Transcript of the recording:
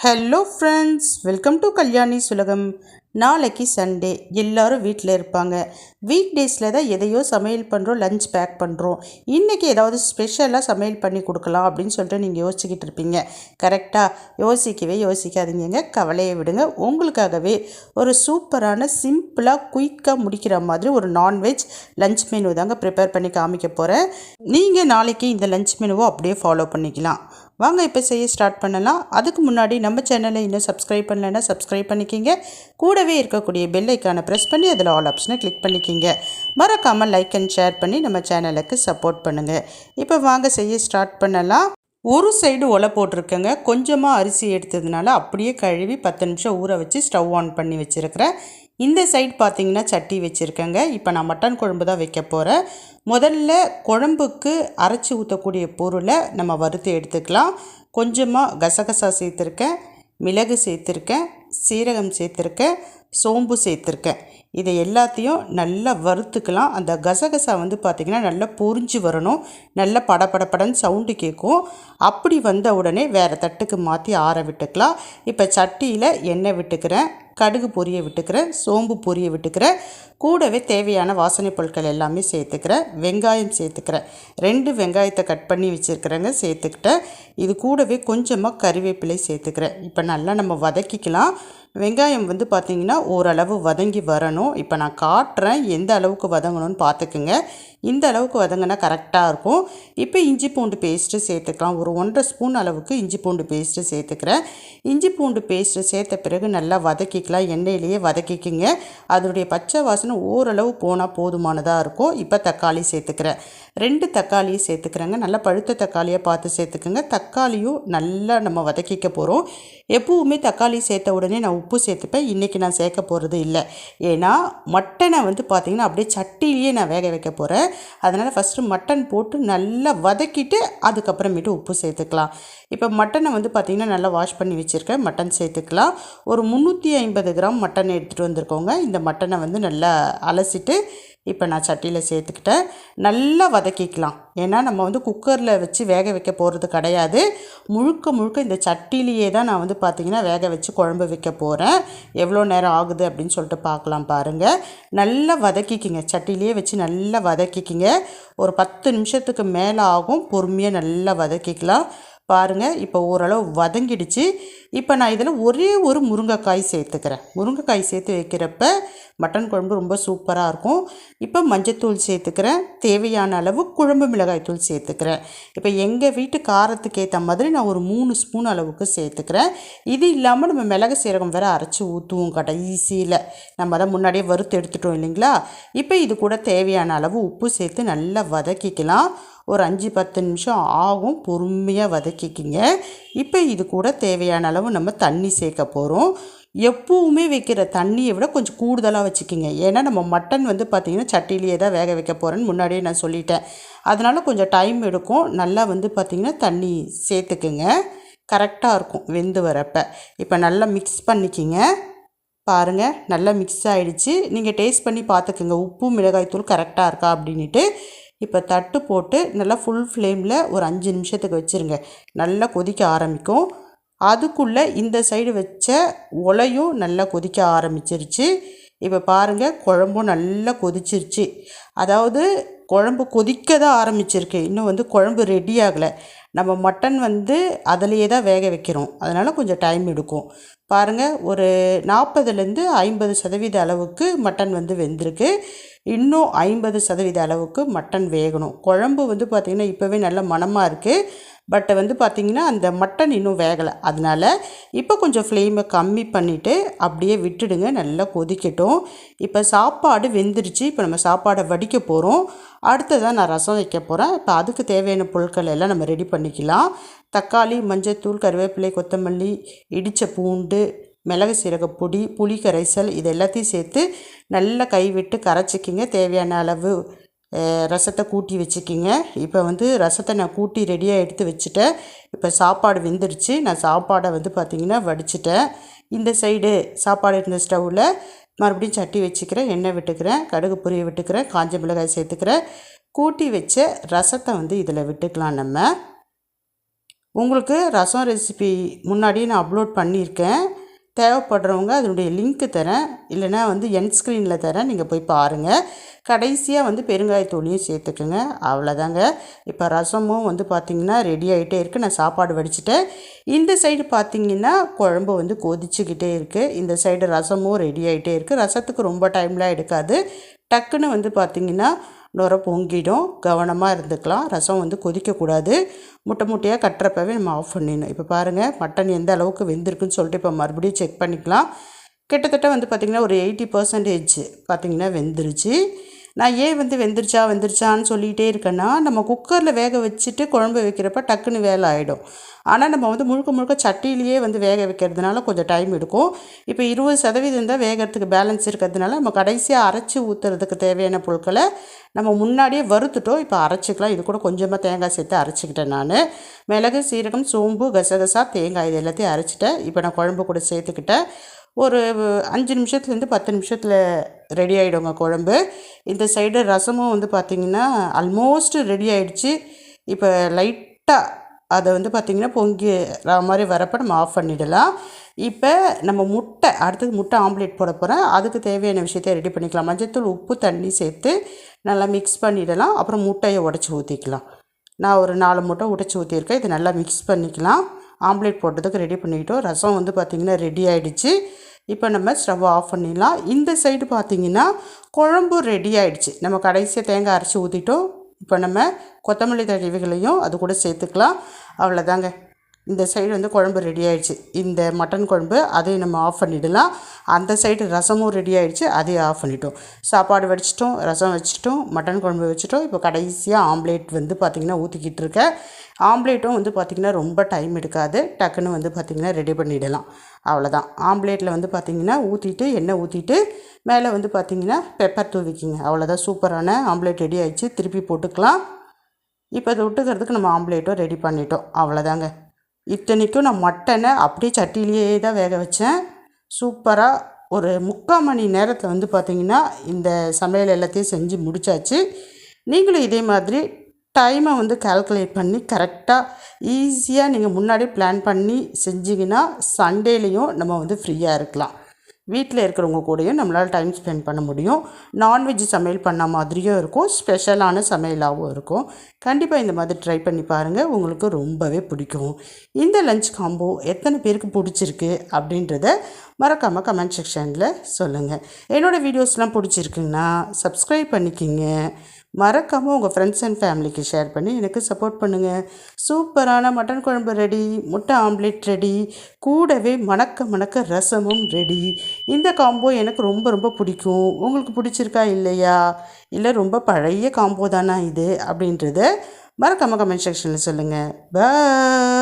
Hello friends, welcome to Kalyani சுலகம். நாளைக்கு Sunday, எல்லோரும் வீட்டில் இருப்பாங்க. வீக் டேஸில் தான் எதையோ சமையல் பண்ணுறோம், லஞ்ச் பேக் பண்ணுறோம். இன்றைக்கி ஏதாவது ஸ்பெஷலாக சமையல் பண்ணி கொடுக்கலாம் அப்படின்னு சொல்லிட்டு நீங்கள் யோசிச்சுக்கிட்டு இருப்பீங்க. கரெக்டாக யோசிக்காதீங்க, கவலையை விடுங்க. உங்களுக்காகவே ஒரு சூப்பரான சிம்பிளாக குயிக்காக முடிக்கிற மாதிரி ஒரு நான்வெஜ் லஞ்ச் மெனு தாங்க ப்ரிப்பேர் பண்ணி காமிக்க போகிறேன். நீங்கள் நாளைக்கு இந்த லஞ்ச் மெனுவை அப்படியே ஃபாலோ பண்ணிக்கலாம். வாங்க இப்போ செய்ய ஸ்டார்ட் பண்ணலாம். அதுக்கு முன்னாடி நம்ம சேனலை இன்னும் சப்ஸ்கிரைப் பண்ணலைன்னா சப்ஸ்கிரைப் பண்ணிக்கிங்க. கூடவே இருக்கக்கூடிய பெல் ஐக்கானை ப்ரெஸ் பண்ணி அதில் ஆல் ஆப்ஷனை கிளிக் பண்ணிக்கிங்க. மறக்காமல் லைக் அண்ட் ஷேர் பண்ணி நம்ம சேனலுக்கு சப்போர்ட் பண்ணுங்கள். இப்போ வாங்க செய்ய ஸ்டார்ட் பண்ணலாம். ஒரு சைடு ஒலை போட்டிருக்கேங்க. கொஞ்சமாக அரிசி எடுத்ததுனால அப்படியே கழுவி 10 நிமிஷம் ஊற வச்சு ஸ்டவ் ஆன் பண்ணி வச்சுருக்கிறேன். இந்த சைடு பார்த்திங்கன்னா சட்டி வச்சுருக்கேங்க. இப்போ நான் மட்டன் குழம்பு தான் வைக்க போகிறேன். முதல்ல குழம்புக்கு அரைச்சி ஊற்றக்கூடிய பொருளை நம்ம வறுத்து எடுத்துக்கலாம். கொஞ்சமாக கசகசா சேர்த்துருக்கேன், மிளகு சேர்த்துருக்கேன், சீரகம் சேர்த்துருக்கேன், சோம்பு சேர்த்துருக்கேன். இதை எல்லாத்தையும் நல்லா வறுத்துக்கலாம். அந்த கசகசா பார்த்திங்கன்னா நல்லா பொரிஞ்சு வரணும். நல்லா படபடப்படன்னு சவுண்டு கேட்கும். அப்படி வந்த உடனே வேறு தட்டுக்கு மாற்றி ஆற விட்டுக்கலாம். இப்போ சட்டியில் எண்ணெய் விட்டுக்கிறேன், கடுகு பொரிய விட்டுக்கிறேன், சோம்பு பொரிய விட்டுக்கிறேன். கூடவே தேவையான வாசனை பொருட்கள் எல்லாமே சேர்த்துக்கிறேன். வெங்காயம் சேர்த்துக்கிறேன். 2 வெங்காயத்தை கட் பண்ணி வச்சுருக்கிறேங்க, சேர்த்துக்கிட்டேன். இது கூடவே கொஞ்சமாக கறிவேப்பிலை சேர்த்துக்கிறேன். இப்போ நல்லா நம்ம வதக்கிக்கலாம். வெங்காயம் பார்த்திங்கன்னா ஓரளவு வதங்கி வரணும். இப்போ நான் காட்டுறேன் எந்த அளவுக்கு வதங்கணும்னு பார்த்துக்குங்க. இந்த அளவுக்கு வதங்கினா கரெக்டாக இருக்கும். இப்போ இஞ்சி பூண்டு பேஸ்ட்டு சேர்த்துக்கலாம். ஒரு 1.5 ஸ்பூன் அளவுக்கு இஞ்சி பூண்டு பேஸ்ட்டு சேர்த்துக்கிறேன். இஞ்சி பூண்டு பேஸ்ட்டு சேர்த்த பிறகு நல்லா வதக்கிக்கலாம். எண்ணெயிலேயே வதக்கிக்குங்க. அதனுடைய பச்சை வாசனை ஓரளவு போனால் போதுமானதாக இருக்கும். இப்போ தக்காளி சேர்த்துக்கிறேன். 2 தக்காளியை சேர்த்துக்கிறேங்க. நல்லா பழுத்த தக்காளியாக பார்த்து சேர்த்துக்குங்க. தக்காளியும் நல்லா நம்ம வதக்கிக்க போகிறோம். எப்பவுமே தக்காளி சேர்த்த உடனே நான் உப்பு சேர்த்துப்பேன். இன்றைக்கி நான் சேர்க்க போகிறது இல்லை. ஏன்னா மட்டனை பார்த்திங்கன்னா அப்படியே சட்டிலேயே நான் வேக வைக்க போகிறேன். அதனால் ஃபஸ்ட்டு மட்டன் போட்டு நல்லா வதக்கிட்டு அதுக்கப்புறமேட்டு உப்பு சேர்த்துக்கலாம். இப்போ மட்டனை பார்த்திங்கன்னா நல்லா வாஷ் பண்ணி வச்சுருக்கேன். மட்டன் சேர்த்துக்கலாம். ஒரு 350 கிராம் மட்டன் எடுத்துகிட்டு வந்திருக்கோங்க. இந்த மட்டனை நல்லா அலசிட்டு இப்போ நான் சட்டியில் சேர்த்துக்கிட்டேன். நல்லா வதக்கிக்கலாம். ஏன்னா நம்ம குக்கரில் வச்சு வேக வைக்க போகிறது கிடையாது. முழுக்க இந்த சட்டிலேயே தான் நான் பார்த்திங்கன்னா வேக வச்சு குழம்பு வைக்க போகிறேன். எவ்வளோ நேரம் ஆகுது அப்படின்னு சொல்லிட்டு பார்க்கலாம் பாருங்கள். நல்லா வதக்கிக்கிங்க. சட்டிலேயே வச்சு நல்லா வதக்கிக்கிங்க. ஒரு 10 நிமிஷத்துக்கு மேலே ஆகும். பொறுமையாக நல்லா வதக்கிக்கலாம். பாருங்கள், இப்போ ஓரளவு வதங்கிடுச்சு. இப்போ நான் இதில் ஒரே ஒரு முருங்கைக்காய் சேர்த்துக்கிறேன். முருங்கைக்காய் சேர்த்து வைக்கிறப்ப மட்டன் குழம்பு ரொம்ப சூப்பராக இருக்கும். இப்போ மஞ்சத்தூள் சேர்த்துக்கிறேன். தேவையான அளவு குழம்பு மிளகாய் தூள் சேர்த்துக்கிறேன். இப்போ எங்கள் வீட்டு காரத்துக்கு ஏற்ற மாதிரி நான் ஒரு 3 ஸ்பூன் அளவுக்கு சேர்த்துக்கிறேன். இது இல்லாமல் நம்ம மிளகு சீரகம் வேறு அரைச்சி ஊற்றுவோம் கடைசியில். நம்ம அதை முன்னாடியே வறுத்து எடுத்துட்டோம் இல்லைங்களா. இப்போ இது கூட தேவையான அளவு உப்பு சேர்த்து நல்லா வதக்கிக்கலாம். ஒரு 5-10 நிமிஷம் ஆகும். பொறுமையாக வதக்கிக்கிங்க. இப்போ இது கூட தேவையான அளவு நம்ம தண்ணி சேர்க்க போகிறோம். எப்பவுமே வைக்கிற தண்ணியை விட கொஞ்சம் கூடுதலாக வச்சுக்கிங்க. ஏன்னா நம்ம மட்டன் பார்த்திங்கன்னா சட்டிலேயே தான் வேக வைக்க போகிறேன்னு முன்னாடியே நான் சொல்லிட்டேன். அதனால் கொஞ்சம் டைம் எடுக்கும். நல்லா பார்த்திங்கன்னா தண்ணி சேர்த்துக்குங்க. கரெக்டாக இருக்கும் வெந்து வரப்போ. இப்போ நல்லா மிக்ஸ் பண்ணிக்கிங்க. பாருங்கள், நல்லா மிக்ஸ் ஆகிடுச்சு. நீங்கள் டேஸ்ட் பண்ணி பார்த்துக்குங்க உப்பு மிளகாய்த்தூள் கரெக்டாக இருக்கா அப்படின்ட்டு. இப்போ தட்டு போட்டு நல்லா ஃபுல் ஃப்ளேமில் ஒரு 5 நிமிஷத்துக்கு வச்சுருங்க. நல்லா கொதிக்க ஆரம்பிக்கும். அதுக்குள்ளே இந்த சைடு வச்ச உலையும் நல்லா கொதிக்க ஆரம்பிச்சிருச்சு. இப்போ பாருங்கள், குழம்பும் நல்லா கொதிச்சிருச்சு. அதாவது குழம்பு கொதிக்க தான் ஆரம்பிச்சிருக்கு. இன்னும் குழம்பு ரெடி ஆகலை. நம்ம மட்டன் அதிலையே தான் வேக வைக்கிறோம். அதனால் கொஞ்சம் டைம் எடுக்கும். பாருங்கள், ஒரு 40லேருந்து 50% அளவுக்கு மட்டன் வெந்திருக்கு. இன்னும் 50% அளவுக்கு மட்டன் வேகணும். குழம்பு பார்த்திங்கன்னா இப்போவே நல்ல மணமாக இருக்குது. பட் பார்த்திங்கன்னா அந்த மட்டன் இன்னும் வேகலை. அதனால் இப்போ கொஞ்சம் ஃப்ளேமை கம்மி பண்ணிவிட்டு அப்படியே விட்டுடுங்க. நல்லா கொதிக்கட்டும். இப்போ சாப்பாடு வெந்துருச்சு. இப்போ நம்ம சாப்பாடை வடிக்க போகிறோம். அடுத்ததான் நான் ரசம் வைக்க போகிறேன். இப்போ அதுக்கு தேவையான பொருட்கள் எல்லாம் நம்ம ரெடி பண்ணிக்கலாம். தக்காளி, மஞ்சத்தூள், கருவேப்பிலை, கொத்தமல்லி, இடித்த பூண்டு, மிளகு சீரகப்பொடி, புளி கரைசல், இது எல்லாத்தையும் சேர்த்து நல்லா கைவிட்டு கரைச்சிக்கிங்க. தேவையான அளவு ரசத்தை கூட்டி வச்சுக்கிங்க. இப்போ ரசத்தை நான் கூட்டி ரெடியாக எடுத்து வச்சுட்டேன். இப்போ சாப்பாடு வெந்துடுச்சு. நான் சாப்பாடை பார்த்திங்கன்னா வடிச்சிட்டேன். இந்த சைடு சாப்பாடு இருந்த ஸ்டவ்வில் மறுபடியும் சட்டி வச்சுக்கிறேன். எண்ணெய் விட்டுக்கிறேன், கடுகு பொரிய விட்டுக்கிறேன், காஞ்ச மிளகாய் சேர்த்துக்கிறேன். கூட்டி வச்ச ரசத்தை இதில் விட்டுக்கலாம். நம்ம உங்களுக்கு ரசம் ரெசிபி முன்னாடியே நான் அப்லோட் பண்ணியிருக்கேன். தேவைப்படுறவங்க அதனுடைய லிங்க்கு தரேன், இல்லைனா எண்ட் ஸ்க்ரீனில் தரேன், நீங்கள் போய் பாருங்கள். கடைசியாக பெருங்காயத்தூளையும் சேர்த்துக்குங்க. அவ்வளோதாங்க. இப்போ ரசமும் பார்த்திங்கன்னா ரெடி ஆகிட்டே இருக்குது. நான் சாப்பாடு வடிச்சிட்டேன். இந்த சைடு பார்த்திங்கன்னா குழம்பு கொதிச்சுக்கிட்டே இருக்குது. இந்த சைடு ரசமும் ரெடி ஆகிட்டே இருக்குது. ரசத்துக்கு ரொம்ப டைம்லாம் எடுக்காது. டக்குன்னு பார்த்திங்கன்னா நுர பொங்கிடும். கவனமாக இருந்துக்கலாம். ரசம் கொதிக்கக்கூடாது. முட்டை முட்டையாக கட்டுறப்பவே நம்ம ஆஃப் பண்ணிடணும். இப்போ பாருங்கள் மட்டன் எந்த அளவுக்கு வெந்திருக்குன்னு சொல்லிட்டு இப்போ மறுபடியும் செக் பண்ணிக்கலாம். கிட்டத்தட்ட பார்த்திங்கன்னா ஒரு 80% பார்த்திங்கன்னா வெந்துருச்சு. நான் ஏன் வெந்துருச்சான்னு சொல்லிகிட்டே இருக்கேன்னா, நம்ம குக்கரில் வேக வச்சுட்டு குழம்பு வைக்கிறப்ப டக்குன்னு வேலை ஆகிடும். ஆனால் நம்ம முழுக்க முழுக்க சட்டியிலேயே வேக வைக்கிறதுனால கொஞ்சம் டைம் எடுக்கும். இப்போ 20% தான் வேகிறதுக்கு பேலன்ஸ் இருக்கிறதுனால நம்ம கடைசியாக அரைச்சி ஊற்றுறதுக்கு தேவையான பொருட்களை நம்ம முன்னாடியே வறுத்துட்டோம். இப்போ அரைச்சிக்கலாம். இது கூட கொஞ்சமாக தேங்காய் சேர்த்து அரைச்சிக்கிட்டேன் நான். மிளகு, சீரகம், சோம்பு, கசகசா, தேங்காய் இது எல்லாத்தையும் அரைச்சிட்டேன். இப்போ நான் குழம்பு கூட சேர்த்துக்கிட்டேன். ஒரு 5 நிமிஷத்துலேருந்து 10 நிமிஷத்தில் ரெடி ஆகிடுங்க குழம்பு. இந்த சைடு ரசமும் பார்த்திங்கன்னா ஆல்மோஸ்ட் ரெடி ஆகிடுச்சு. இப்போ லைட்டாக அதை பார்த்திங்கன்னா பொங்கி மாதிரி வரப்போ நம்ம ஆஃப் பண்ணிடலாம். இப்போ நம்ம அடுத்தது முட்டை ஆம்லேட் போட போகிறேன். அதுக்கு தேவையான விஷயத்தை ரெடி பண்ணிக்கலாம். மஞ்சள்தூள், உப்பு, தண்ணி சேர்த்து நல்லா மிக்ஸ் பண்ணிடலாம். அப்புறம் முட்டையை உடச்சி ஊற்றிக்கலாம். நான் ஒரு 4 முட்டை உடச்சி ஊற்றிருக்கேன். இதை நல்லா மிக்ஸ் பண்ணிக்கலாம். ஆம்லேட் போட்டதுக்கு ரெடி பண்ணிக்கிட்டோம். ரசம் பார்த்திங்கன்னா ரெடி ஆகிடுச்சு. இப்போ நம்ம ஸ்டவ் ஆஃப் பண்ணிடலாம். இந்த சைடு பார்த்திங்கன்னா குழம்பு ரெடி ஆகிடுச்சு. நம்ம கடைசியாக தேங்காய் அரைச்சி ஊற்றிட்டோம். இப்போ நம்ம கொத்தமல்லி தழைகளையும் அது கூட சேர்த்துக்கலாம். அவ்வளோதாங்க. இந்த சைடு குழம்பு ரெடி ஆகிடுச்சு. இந்த மட்டன் குழம்பு அதையும் நம்ம ஆஃப் பண்ணிடலாம். அந்த சைடு ரசமும் ரெடி ஆகிடுச்சு. அதையும் ஆஃப் பண்ணிட்டோம். சாப்பாடு வடிச்சிட்டோம், ரசம் வச்சுட்டோம், மட்டன் குழம்பு வச்சுட்டோம். இப்போ கடைசியாக ஆம்லேட் பார்த்திங்கன்னா ஊற்றிக்கிட்டு இருக்கேன். ஆம்லேட்டும் பார்த்திங்கன்னா ரொம்ப டைம் எடுக்காது. டக்குன்னு பார்த்திங்கன்னா ரெடி பண்ணிடலாம். அவ்வளோதான். ஆம்லேட்டில் பார்த்திங்கன்னா ஊற்றிட்டு எண்ணெய் ஊற்றிட்டு மேலே பார்த்திங்கன்னா பெப்பர் தூவிக்கிங்க. அவ்வளோதான். சூப்பரான ஆம்லேட் ரெடி ஆகிடுச்சு. திருப்பி போட்டுக்கலாம். இப்போ அதை விட்டுக்கிறதுக்கு நம்ம ஆம்லேட்டும் ரெடி பண்ணிட்டோம். அவ்வளோதாங்க. இத்தனைக்கும் நான் மட்டனை அப்படியே சட்டியிலேயே தான் வேக வச்சேன். சூப்பராக ஒரு 3/4 மணி நேரத்தில் பார்த்திங்கன்னா இந்த சமையல் எல்லாத்தையும் செஞ்சு முடித்தாச்சு. நீங்களும் இதே மாதிரி டைமை கால்குலேட் பண்ணி கரெக்டாக ஈஸியாக நீங்கள் முன்னாடி பிளான் பண்ணி செஞ்சிங்கன்னா சண்டேலேயும் நம்ம ஃப்ரீயாக இருக்கலாம். வீட்டில் இருக்கிறவங்க கூடயும் நம்மளால் டைம் ஸ்பெண்ட் பண்ண முடியும். நான்வெஜ் சமையல் பண்ண மாதிரியும் இருக்கும், ஸ்பெஷலான சமையலாகவும் இருக்கும். கண்டிப்பாக இந்த மாதிரி ட்ரை பண்ணி பாருங்கள். உங்களுக்கு ரொம்பவே பிடிக்கும். இந்த லஞ்ச் காம்போ எத்தனை பேருக்கு பிடிச்சிருக்கு அப்படின்றத மறக்காமல் கமெண்ட் செக்ஷனில் சொல்லுங்கள். என்னோடய வீடியோஸ்லாம் பிடிச்சிருக்குங்கன்னா சப்ஸ்கிரைப் பண்ணிக்கிங்க. மறக்காமல் உங்கள் ஃப்ரெண்ட்ஸ் அண்ட் ஃபேமிலிக்கு ஷேர் பண்ணி எனக்கு சப்போர்ட் பண்ணுங்கள். சூப்பரான மட்டன் குழம்பு ரெடி, முட்டை ஆம்லேட் ரெடி, கூடவே மணக்க ரசமும் ரெடி. இந்த காம்போ எனக்கு ரொம்ப ரொம்ப பிடிக்கும். உங்களுக்கு பிடிச்சிருக்கா இல்லையா, இல்லை ரொம்ப பழைய காம்போ தானா இது அப்படின்றத மறக்காமல் கமெண்ட் செக்ஷனில் சொல்லுங்கள். பாய்.